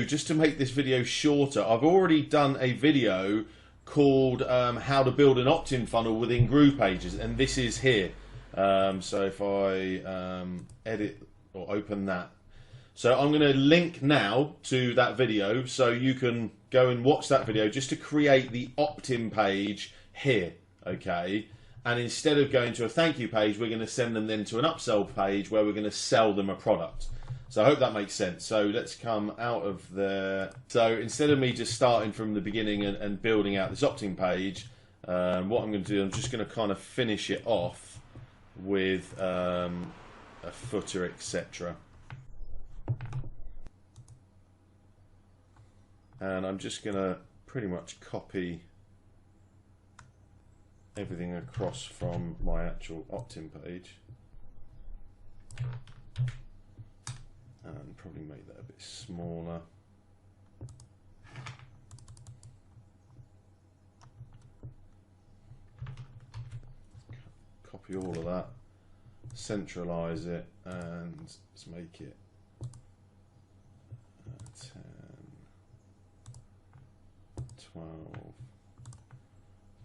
just to make this video shorter, I've already done a video called how to build an opt-in funnel within GroovePages, and this is here. So if I edit or open that, so I'm going to link now to that video so you can go and watch that video just to create the opt-in page here, okay? And instead of going to a thank you page, we're going to send them then to an upsell page where we're going to sell them a product. So I hope that makes sense. So let's come out of there. So instead of me just starting from the beginning and building out this opt-in page, what I'm going to do, I'm just going to kind of finish it off with a footer, etc. And I'm just going to pretty much copy everything across from my actual opt-in page. And probably make that a bit smaller. Copy all of that, centralize it, and let's make it 10, 12,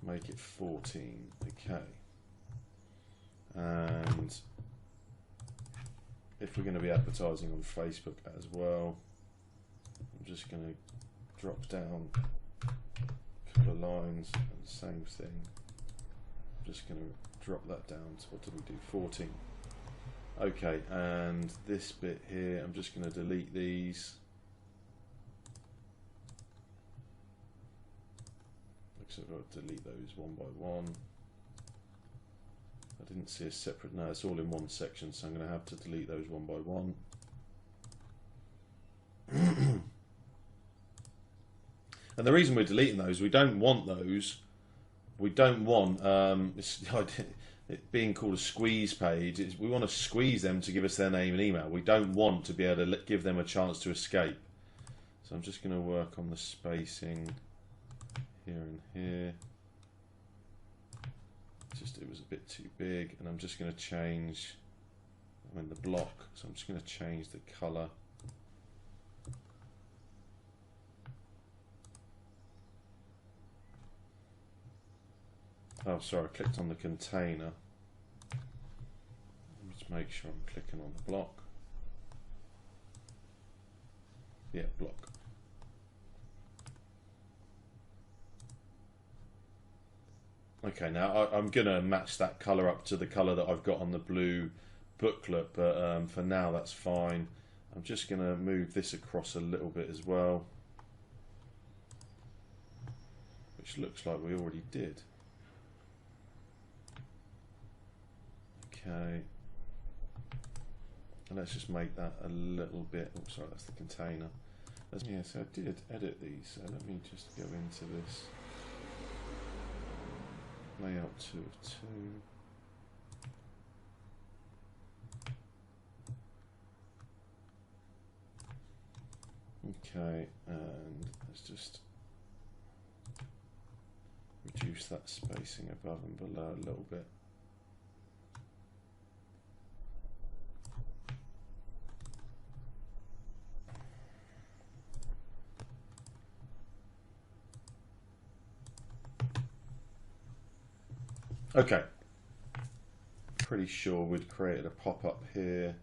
make it 14, okay. And if we're going to be advertising on Facebook as well, I'm just going to drop down a couple of lines and the same thing. I'm just going to drop that down to, what did we do, 14. Okay, and this bit here, I'm just going to delete these. Looks like I've got to delete those one by one. I didn't see a separate, no, it's all in one section, so I'm going to have to delete those one by one. And the reason we're deleting those, we don't want those, we don't want, it being called a squeeze page, we want to squeeze them to give us their name and email. We don't want to be able to give them a chance to escape. So I'm just going to work on the spacing here and here. Just, it was a bit too big, and I'm just going to change, the block, so I'm just going to change the color. Oh, sorry, I clicked on the container. Let's make sure I'm clicking on the block. Yeah, block. Okay, now I'm going to match that colour up to the colour that I've got on the blue booklet, but for now that's fine. I'm just going to move this across a little bit as well, which looks like we already did. Okay, and let's just make that a little bit, oh sorry, that's the container. Yeah, so I did edit these, so let me just go into this. Layout 2 of 2. Okay, and let's just reduce that spacing above and below a little bit. Okay, pretty sure we'd created a pop-up here.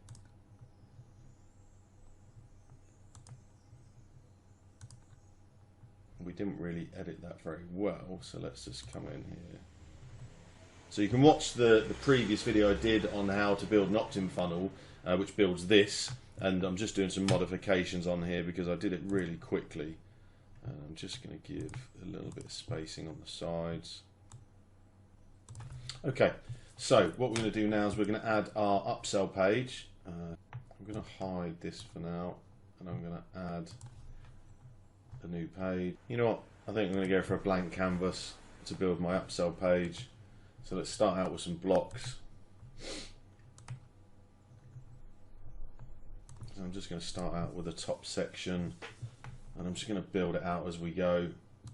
We didn't really edit that very well, so let's just come in here. So you can watch the previous video I did on how to build an opt-in funnel, which builds this, and I'm just doing some modifications on here because I did it really quickly. I'm just going to give a little bit of spacing on the sides. Okay, so what we're going to do now is we're going to add our upsell page. I'm going to hide this for now, and I'm going to add a new page. You know what? I think I'm going to go for a blank canvas to build my upsell page. So let's start out with some blocks. So I'm just going to start out with a top section, and I'm just going to build it out as we go.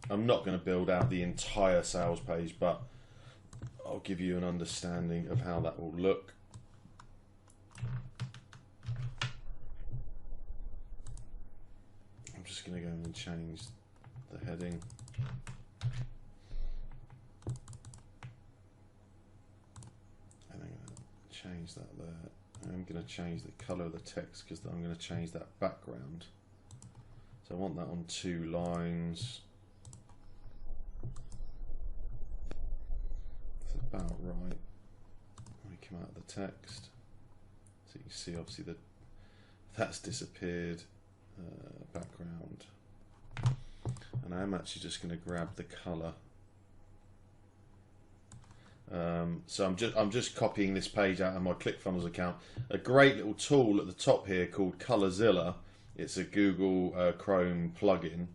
I'm not going to build out the entire sales page, but I'll give you an understanding of how that will look. I'm just going to go in and change the heading. And I'm going to change that there. I'm going to change the color of the text because I'm going to change that background. So I want that on 2 lines. That's about right. Let me come out of the text. So you can see obviously that's disappeared. Background. And I'm actually just going to grab the color. So I'm just copying this page out of my ClickFunnels account. A great little tool at the top here called Colorzilla. It's a Google Chrome plugin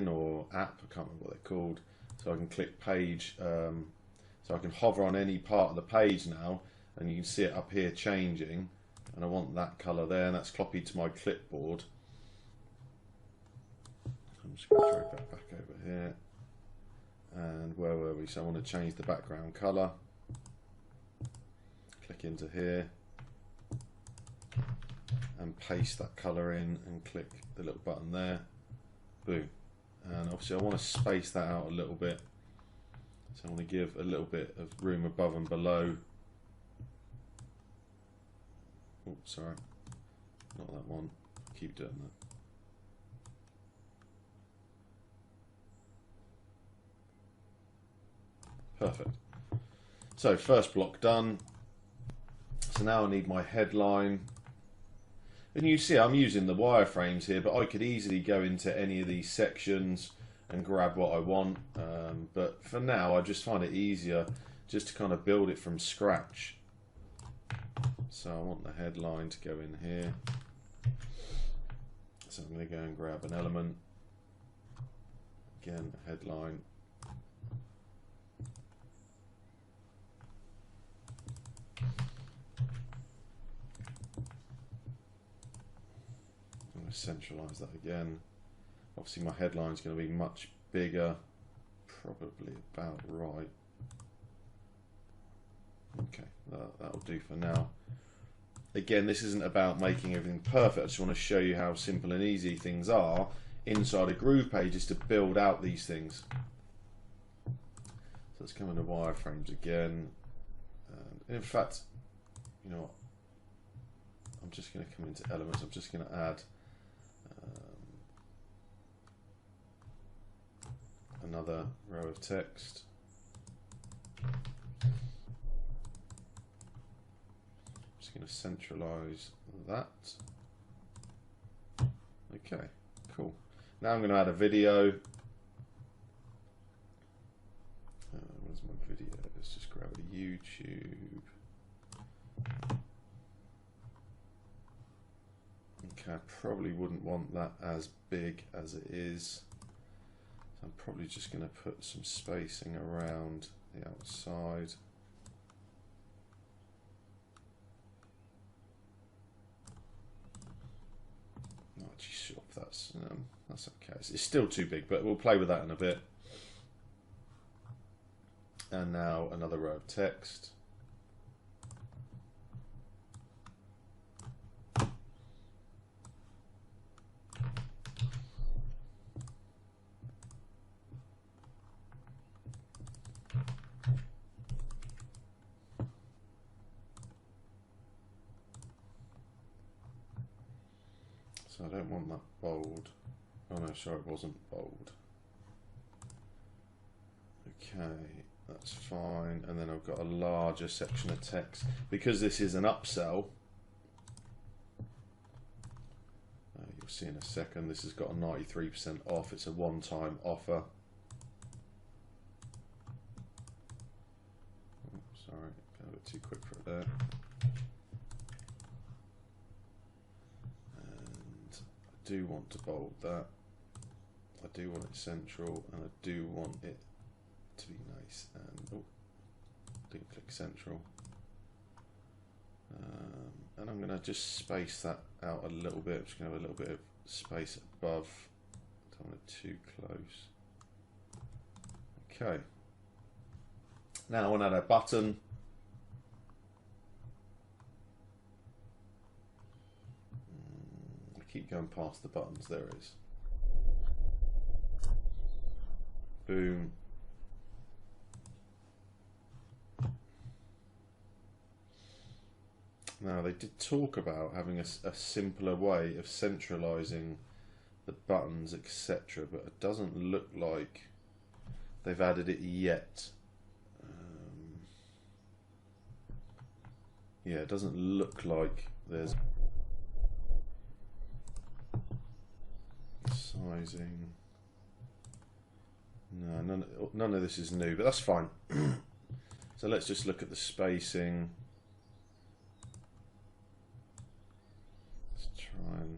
or app. I can't remember what they're called. So I can click page. So I can hover on any part of the page now, and you can see it up here changing. And I want that color there, and that's copied to my clipboard. I'm just going to drag that back over here. And where were we? So I want to change the background color. Click into here and paste that color in and click the little button there. Boom. And obviously I want to space that out a little bit. So I want to give a little bit of room above and below. Oh, sorry. Not that one. Keep doing that. Perfect. So first block done. So now I need my headline. And you see I'm using the wireframes here, but I could easily go into any of these sections and grab what I want. But for now, I just find it easier just to kind of build it from scratch. So I want the headline to go in here. So I'm going to go and grab an element. Again, a headline. Centralize that again. Obviously my headline is going to be much bigger, probably about right. Okay, that'll do for now. Again, this isn't about making everything perfect. I just want to show you how simple and easy things are inside of GroovePages to build out these things. So let's come into wireframes again. And in fact, you know what? I'm just going to come into elements. I'm just going to add another row of text. Just going to centralize that. Okay, cool. Now I'm going to add a video. Where's my video? Let's just grab a YouTube. Okay, I probably wouldn't want that as big as it is. I'm probably just going to put some spacing around the outside. Not actually sure if that's okay. It's still too big, but we'll play with that in a bit. And now another row of text. So I don't want that bold. Oh no, sorry, it wasn't bold. Okay, that's fine. And then I've got a larger section of text. Because this is an upsell, you'll see in a second, this has got a 93% off. It's a one-time offer. Oh, sorry, got a bit too quick for it there. I do want to bold that. I do want it central, and I do want it to be nice. And oh, didn't click central. And I'm going to just space that out a little bit. I'm just going to have a little bit of space above. Don't want it too close. Okay. Now I want to add a button. Keep going past the buttons. There it is. Boom. Now they did talk about having a simpler way of centralizing the buttons, etc., but it doesn't look like they've added it yet. Yeah, it doesn't look like there's sizing. No, none of this is new, but that's fine. So let's just look at the spacing. Let's try and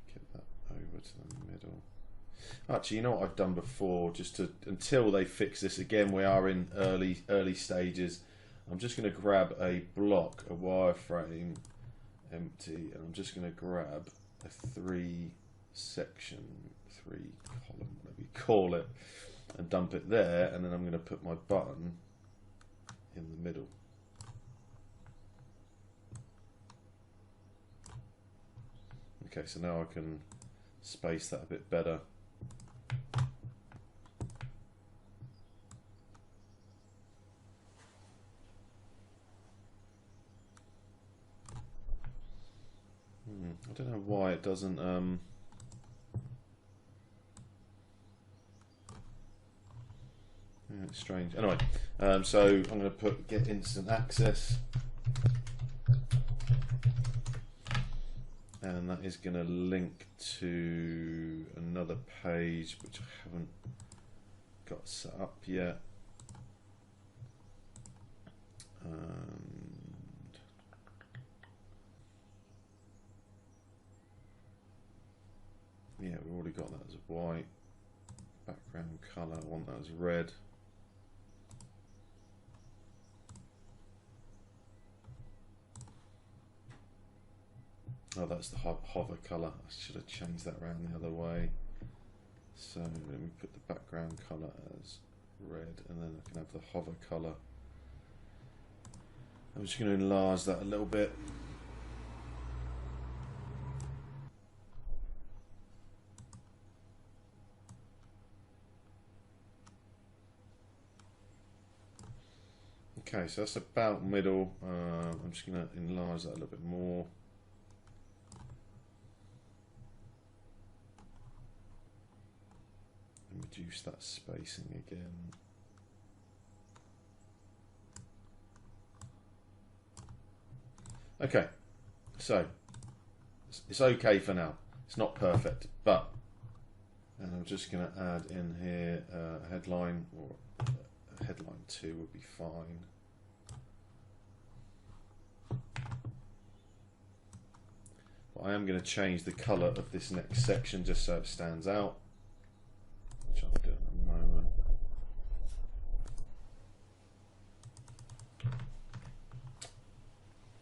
get that over to the middle. Actually, you know what I've done before, just to until they fix this again, we are in early stages. I'm just going to grab a block, a wireframe, empty, and I'm just going to grab a 3-section, 3-column, whatever you call it, and dump it there, and then I'm going to put my button in the middle. Okay, so now I can space that a bit better. I don't know why it doesn't. Yeah, it's strange. Anyway, so I'm going to get instant access, and that is going to link to another page which I haven't got set up yet. Yeah, we've already got that as white. Background colour, I want that as red. Oh, that's the hover colour. I should have changed that around the other way. So let me put the background colour as red, and then I can have the hover colour. I'm just going to enlarge that a little bit. Okay, so that's about middle. I'm just going to enlarge that a little bit more. And reduce that spacing again. Okay, so it's okay for now. It's not perfect, but, and I'm just going to add in here a headline, or a headline 2 would be fine. But I am going to change the colour of this next section just so it stands out, which I'll do in a moment.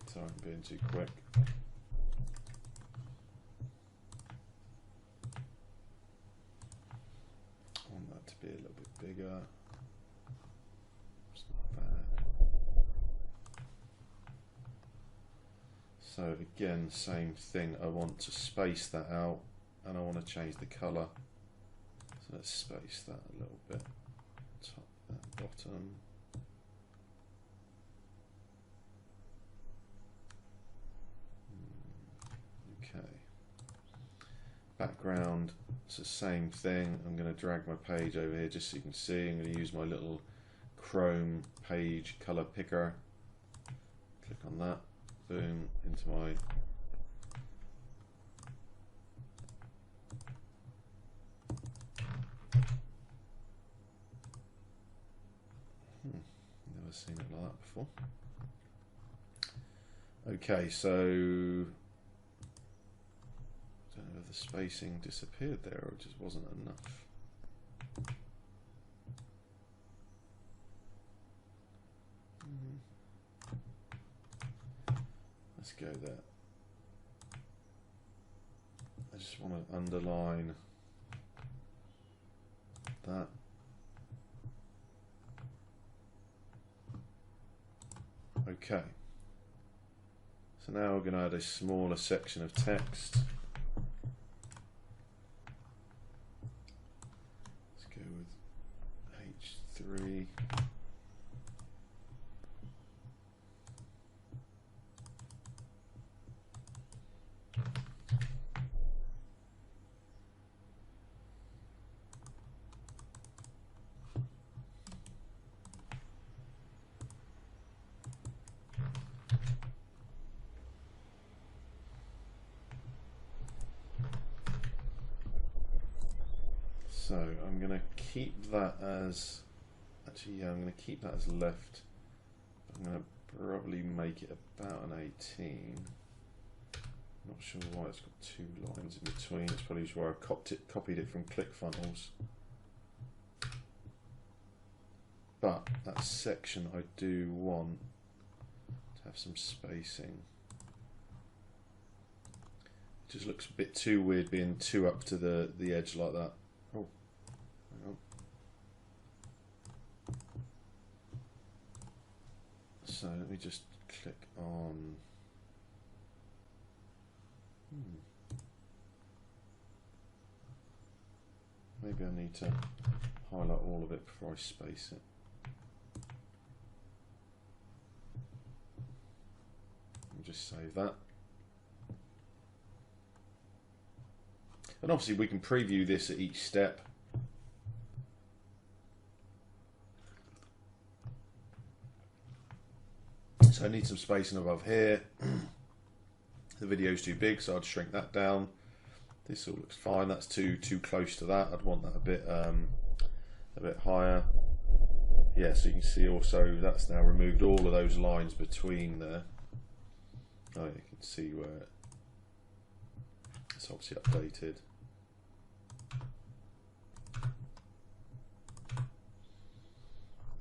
Sorry, I'm being too quick. I want that to be a little bit bigger. It's not bad. So again, same thing. I want to space that out, and I want to change the colour. So let's space that a little bit. Top and bottom. Okay. Background, it's the same thing. I'm going to drag my page over here just so you can see. I'm going to use my little Chrome page color picker. Click on that. Boom, into my never seen it like that before. Okay, so I don't know if the spacing disappeared there or it just wasn't enough. Let's go there. I just want to underline that. Okay. So now we're going to add a smaller section of text. Let's go with 3. So I'm going to keep that as, actually yeah, I'm going to keep that as left. I'm going to probably make it about an 18. Not sure why it's got 2 lines in between. It's probably where I copied it from GrooveFunnels. But that section I do want to have some spacing. It just looks a bit too weird being too up to the edge like that. Oh, hang on. So let me just click on. Maybe I need to highlight all of it before I space it. I'll just save that. And obviously we can preview this at each step. So I need some spacing above here. The video's too big, so I'd shrink that down. This all looks fine. That's too close to that. I'd want that a bit higher. Yeah, so you can see also that's now removed all of those lines between there. Oh, you can see where it's obviously updated.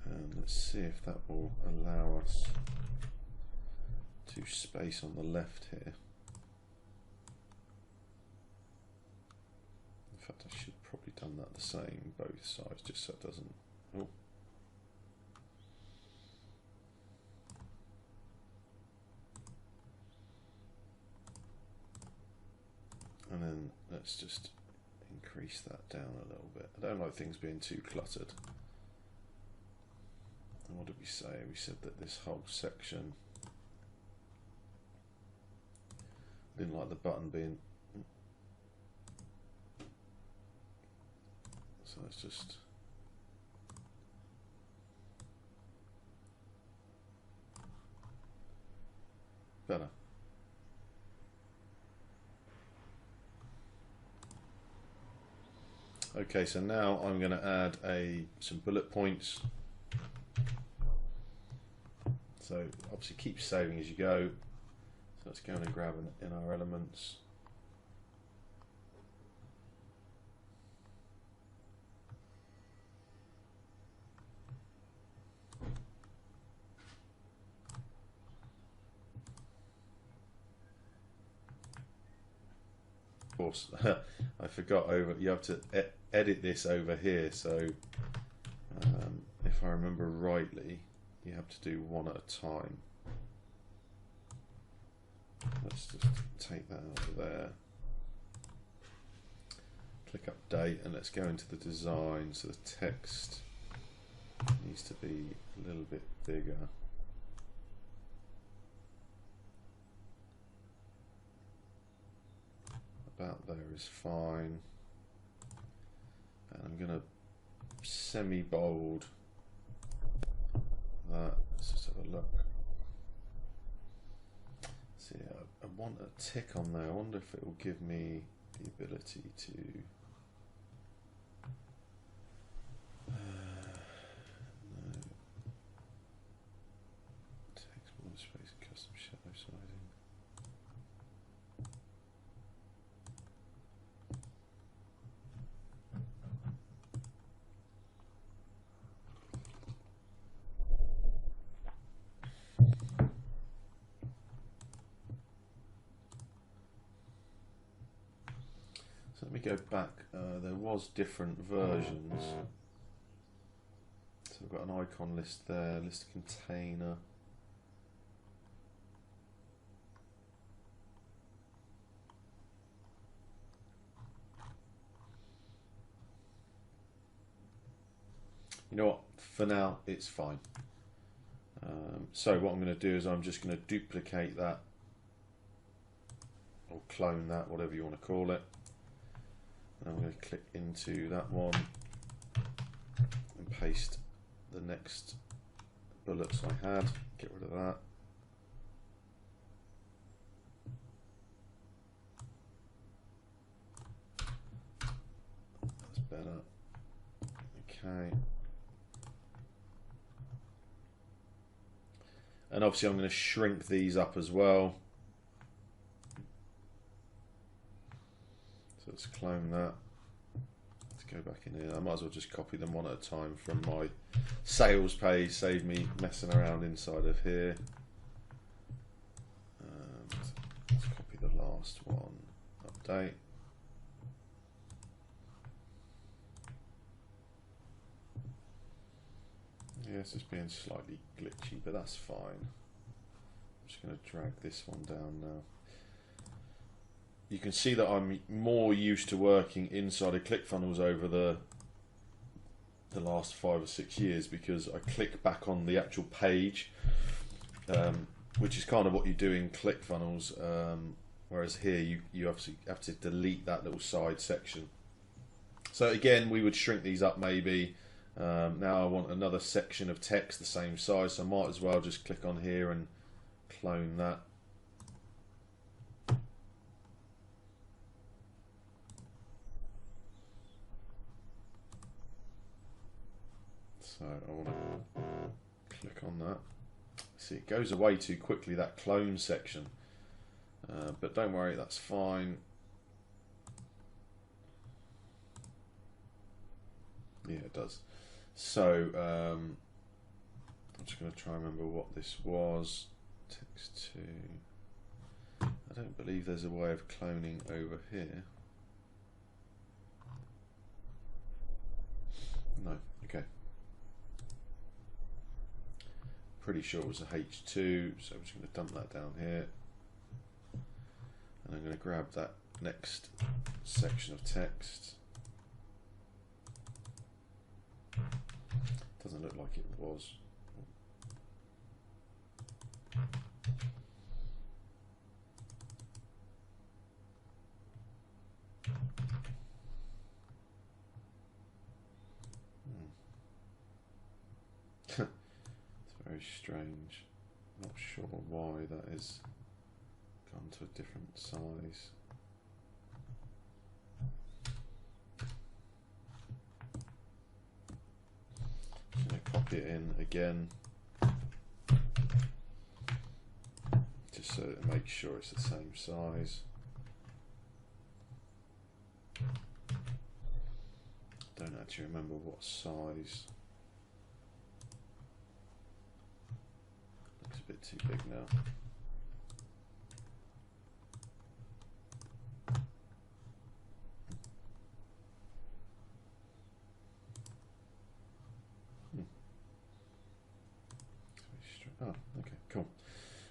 And let's see if that will allow us to space on the left here. In fact, I should probably done that the same both sides, just so it doesn't. Oh. And then let's just increase that down a little bit. I don't like things being too cluttered. And what did we say? We said that this whole section, didn't like the button being, so let's just better. Okay, so now I'm going to add some bullet points. So obviously keep saving as you go. So let's go and grab in our elements. Of course, I forgot you have to edit this over here. So if I remember rightly, you have to do one at a time. Let's just take that out of there. Click update and let's go into the design. So the text needs to be a little bit bigger. About there is fine. And I'm going to semi-bold that. Let's just have a look. See, I want a tick on there. I wonder if it will give me the ability to no. Text, border space, custom shadow sizing. So let me go back. There was different versions. So we've got an icon list there, list of container. You know what? For now, it's fine. So what I'm going to do is I'm just going to duplicate that or clone that, whatever you want to call it. And I'm going to click into that one and paste the next bullets I had. Get rid of that. That's better. Okay. And obviously I'm going to shrink these up as well. So let's clone that. Let's go back in here. I might as well just copy them one at a time from my sales page, save me messing around inside of here. Let's copy the last one, update. Yeah, it's just being slightly glitchy, but that's fine. I'm just going to drag this one down now. You can see that I'm more used to working inside of ClickFunnels over the last 5 or 6 years, because I click back on the actual page, which is kind of what you do in ClickFunnels, whereas here you obviously have to delete that little side section. So again, we would shrink these up maybe. Now I want another section of text the same size, so I might as well just click on here and clone that. So I want to click on that. See, it goes away too quickly, that clone section, but don't worry, that's fine. Yeah, it does. So I'm just going to try and remember what this was. Text to. I don't believe there's a way of cloning over here. No. Okay. Pretty sure it was a H2, so I'm just going to dump that down here, and I'm going to grab that next section of text. Doesn't look like it was. It's very strange. Not sure why that is gone to a different size. Just going to copy it in again, just so it makes sure it's the same size. Don't actually remember what size. Looks a bit too big now. Oh, okay, cool.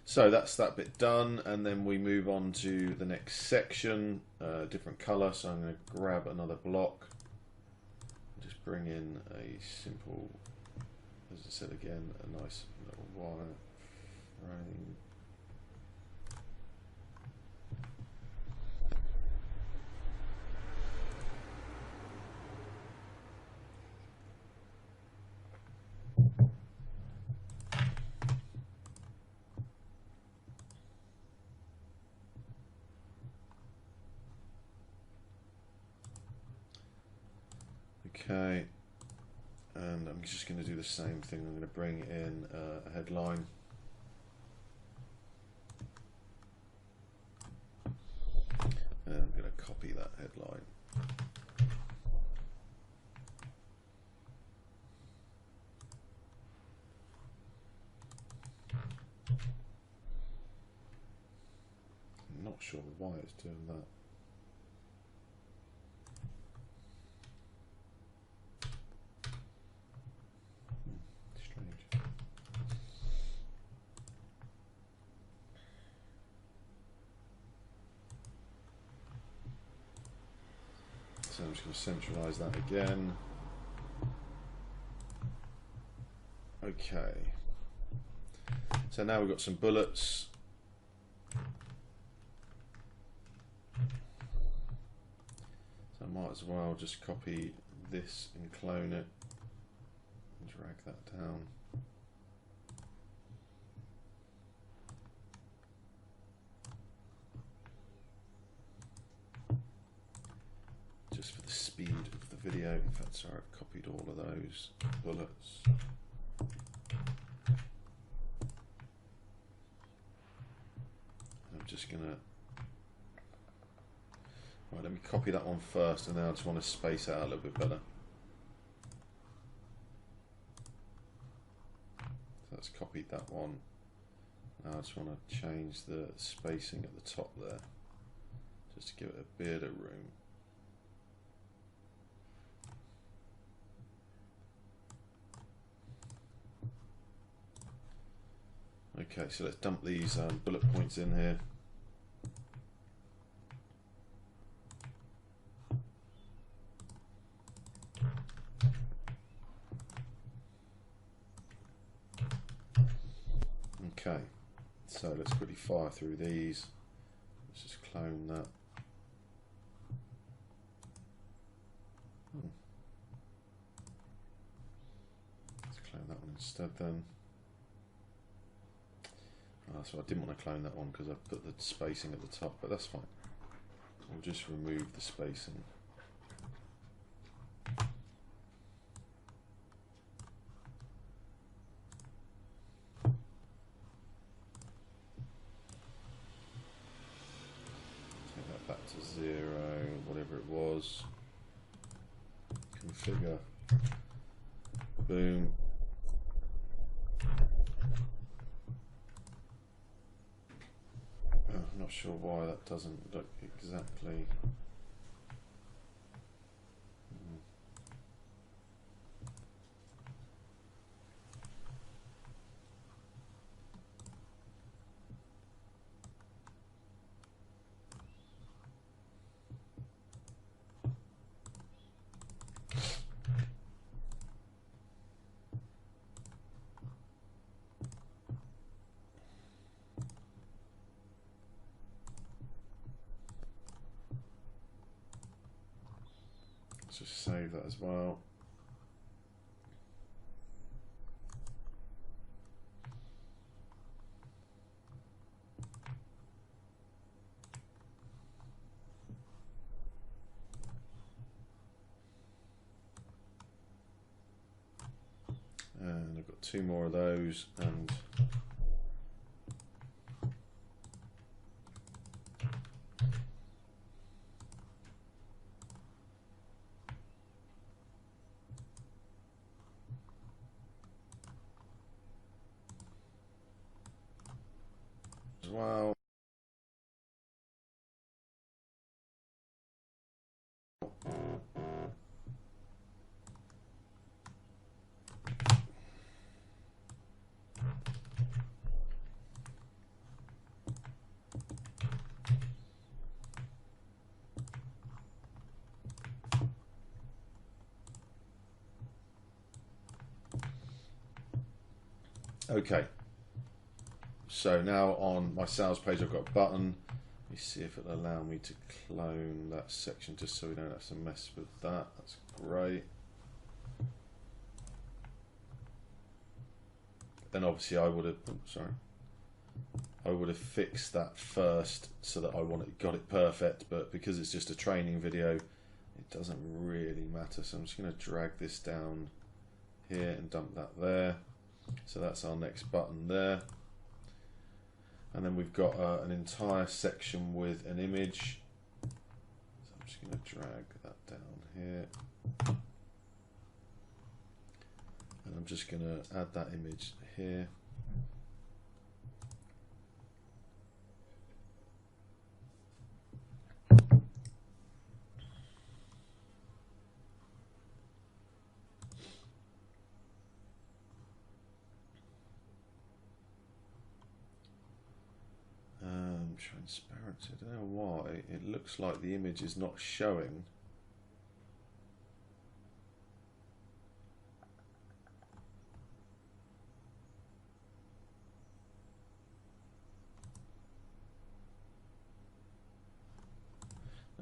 So that's that bit done, and then we move on to the next section, different color. So I'm going to grab another block, just bring in a simple, as I said again, a nice little wire frame. Okay, and I'm just going to do the same thing. I'm going to bring in a headline. And I'm going to copy that headline. I'm not sure why it's doing that. So I'm just going to centralize that again. Okay. So now we've got some bullets. So I might as well just copy this and clone it and drag that down. Just for the speed of the video. In fact, sorry, I've copied all of those bullets. I'm just gonna, right, let me copy that one first, and then I just want to space out a little bit better. So that's copied that one. Now I just want to change the spacing at the top there, just to give it a bit of room. Okay, so let's dump these bullet points in here. Okay, so let's quickly fire through these. Let's just clone that. Let's clone that one instead then. So I didn't want to clone that one because I put the spacing at the top, but that's fine. We'll just remove the spacing. Take that back to 0, whatever it was. Configure. Boom. I'm not sure why that doesn't look exactly. Let's just save that as well. And I've got 2 more of those, and as well. Okay, so now on my sales page I've got a button. Let me see if it'll allow me to clone that section just so we don't have to mess with that. That's great. Then obviously I would have, I would have fixed that first so that I got it perfect, but because it's just a training video, it doesn't really matter. So I'm just going to drag this down here and dump that there. So that's our next button there. And then we've got an entire section with an image. So I'm just going to drag that down here. And I'm just going to add that image here. Transparency, I don't know why it looks like the image is not showing.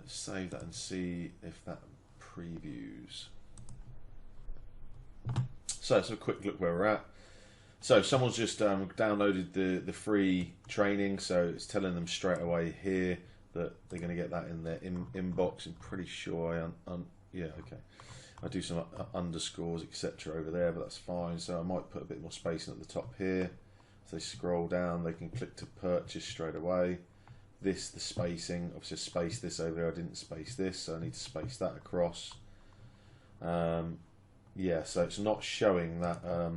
Let's save that and see if that previews. So let's have a quick look where we're at. So someone's just downloaded the free training, so it's telling them straight away here that they're going to get that in their inbox. I'm pretty sure yeah, okay. I do some underscores, etc. over there, but that's fine. So I might put a bit more spacing at the top here. So they scroll down, they can click to purchase straight away. This, the spacing, obviously I spaced this over there. I didn't space this, so I need to space that across. Yeah, so it's not showing that. Oh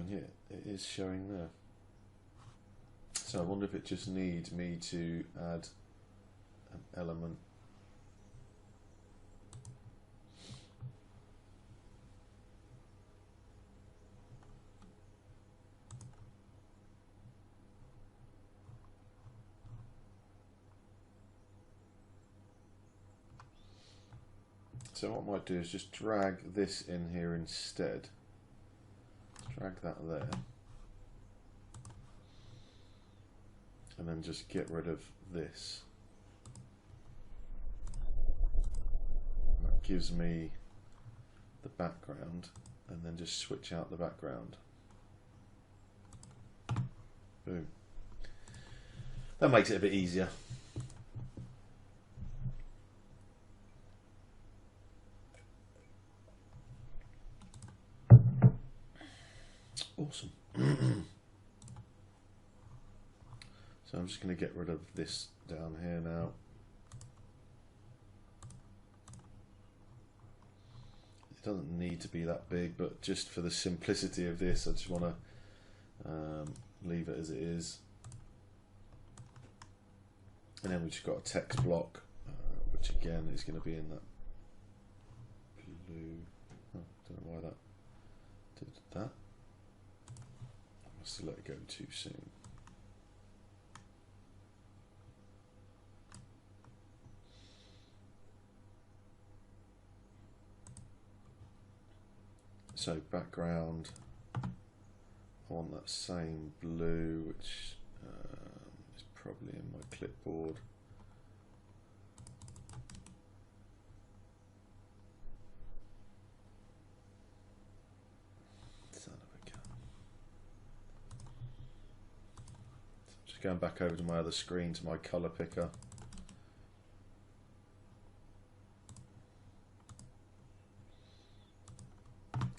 yeah, it is showing there. So I wonder if it just needs me to add an element. So what I might do is just drag this in here instead. Drag that there. And then just get rid of this. That gives me the background, and then just switch out the background. Boom. That makes it a bit easier. Awesome. So I'm just going to get rid of this down here now. It doesn't need to be that big, but just for the simplicity of this, I just want to leave it as it is. And then we've just got a text block, which again is going to be in that blue. Oh, don't know why that did that. I must have let it go too soon. So background, I want that same blue, which is probably in my clipboard. Son of a gun. So I'm just going back over to my other screen, to my color picker.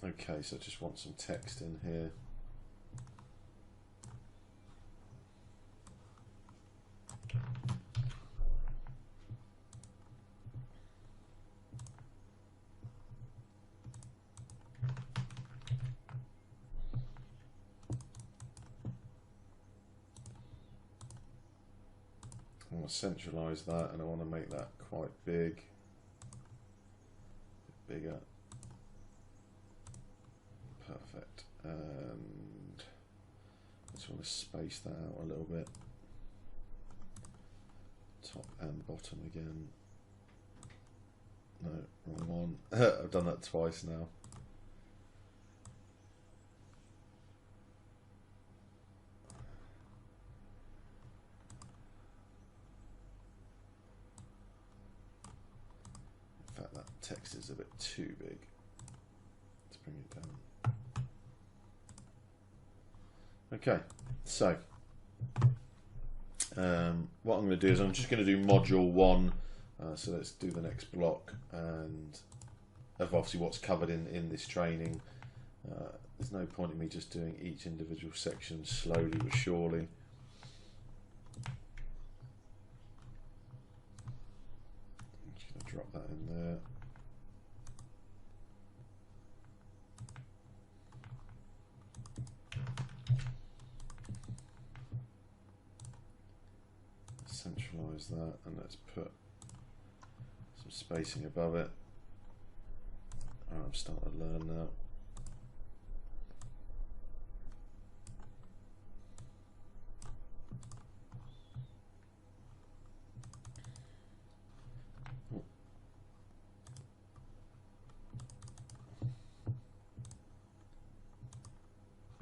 Okay, so I just want some text in here. I want to centralize that, and I want to make that quite big, bigger. Perfect. And I just want to space that out a little bit. Top and bottom again. No, wrong one. I've done that twice now. In fact, that text is a bit too big. Let's bring it down. Okay, so what I'm going to do is I'm just going to do module 1. So let's do the next block, and of obviously what's covered in this training. There's no point in me just doing each individual section slowly but surely. I'm just going to drop that in there. Centralize that, and let's put some spacing above it. I'm starting to learn now.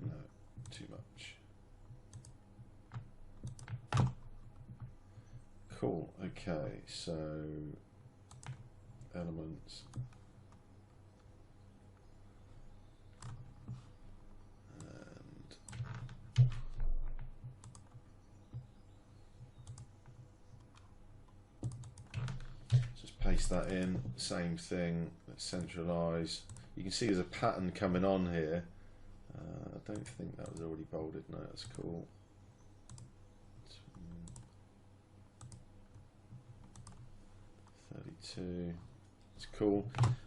No, too much. Cool. Okay, so elements. Paste that in, same thing, let's centralize. You can see there's a pattern coming on here. I don't think that was already bolded. No, that's cool. 32, it's cool.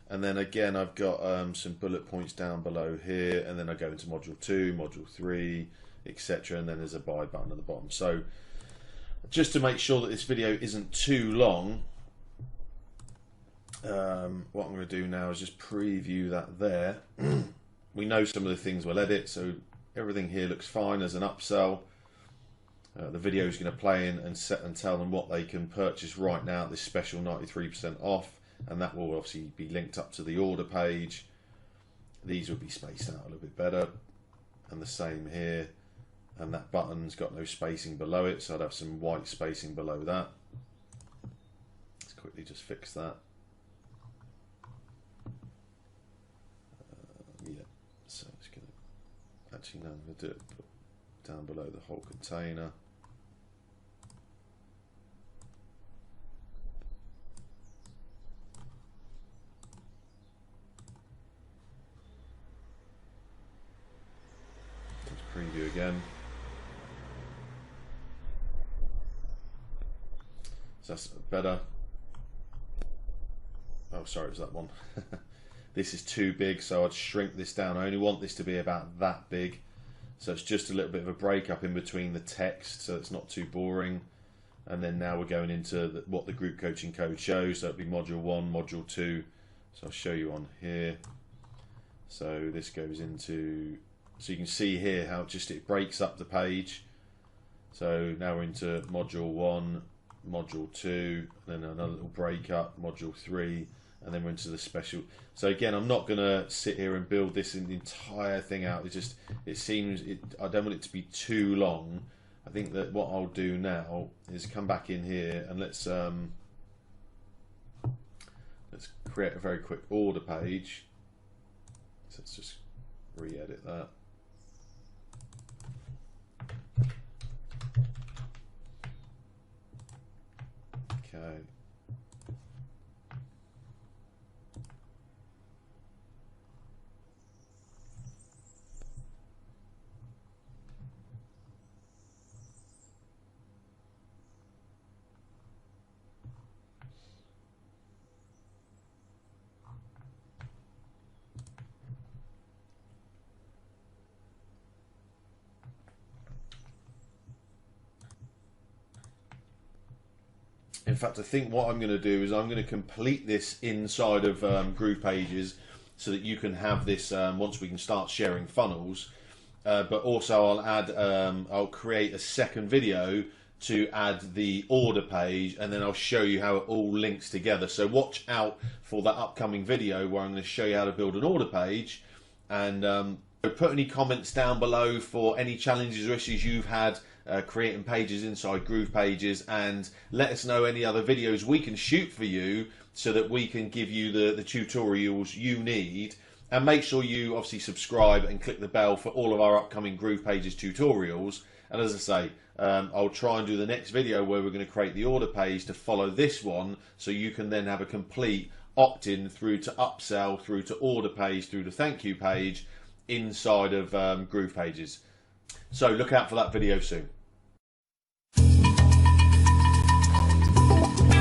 And then again, I've got some bullet points down below here, and then I go into module 2, module 3, etc. And then there's a buy button at the bottom. So just to make sure that this video isn't too long, what I'm going to do now is just preview that there. We know some of the things we'll edit, so everything here looks fine as an upsell. The video is going to play in and set and tell them what they can purchase right now at this special 93% off, and that will obviously be linked up to the order page. These will be spaced out a little bit better, and the same here. And that button's got no spacing below it, so I'd have some white spacing below that. Let's quickly just fix that. So it's going to, actually no, I'm going to do it down below the whole container. Let's preview again. So that's better. Oh, sorry, it was that one. This is too big, so I'd shrink this down. I only want this to be about that big. So it's just a little bit of a break up in between the text, so it's not too boring. And then now we're going into what the group coaching code shows. So it'll be module 1, module 2. So I'll show you on here. So this goes into, so you can see here how just it breaks up the page. So now we're into module 1, module 2, and then another little break up, module 3. And then we're into the special. So again, I'm not going to sit here and build this in the entire thing out. It seems, I don't want it to be too long. I think that what I'll do now is come back in here and let's create a very quick order page. So let's just re-edit that. Okay. In fact, I think what I'm going to do is I'm going to complete this inside of Groove Pages so that you can have this once we can start sharing funnels. But also I'll create a second video to add the order page, and then I'll show you how it all links together. So watch out for that upcoming video where I'm going to show you how to build an order page. And put any comments down below for any challenges or issues you've had creating pages inside Groove Pages, and let us know any other videos we can shoot for you so that we can give you the tutorials you need. And make sure you obviously subscribe and click the bell for all of our upcoming Groove Pages tutorials. And as I say, I'll try and do the next video where we're going to create the order page to follow this one, so you can then have a complete opt-in through to upsell, through to order page, through to thank you page inside of Groove Pages. So look out for that video soon.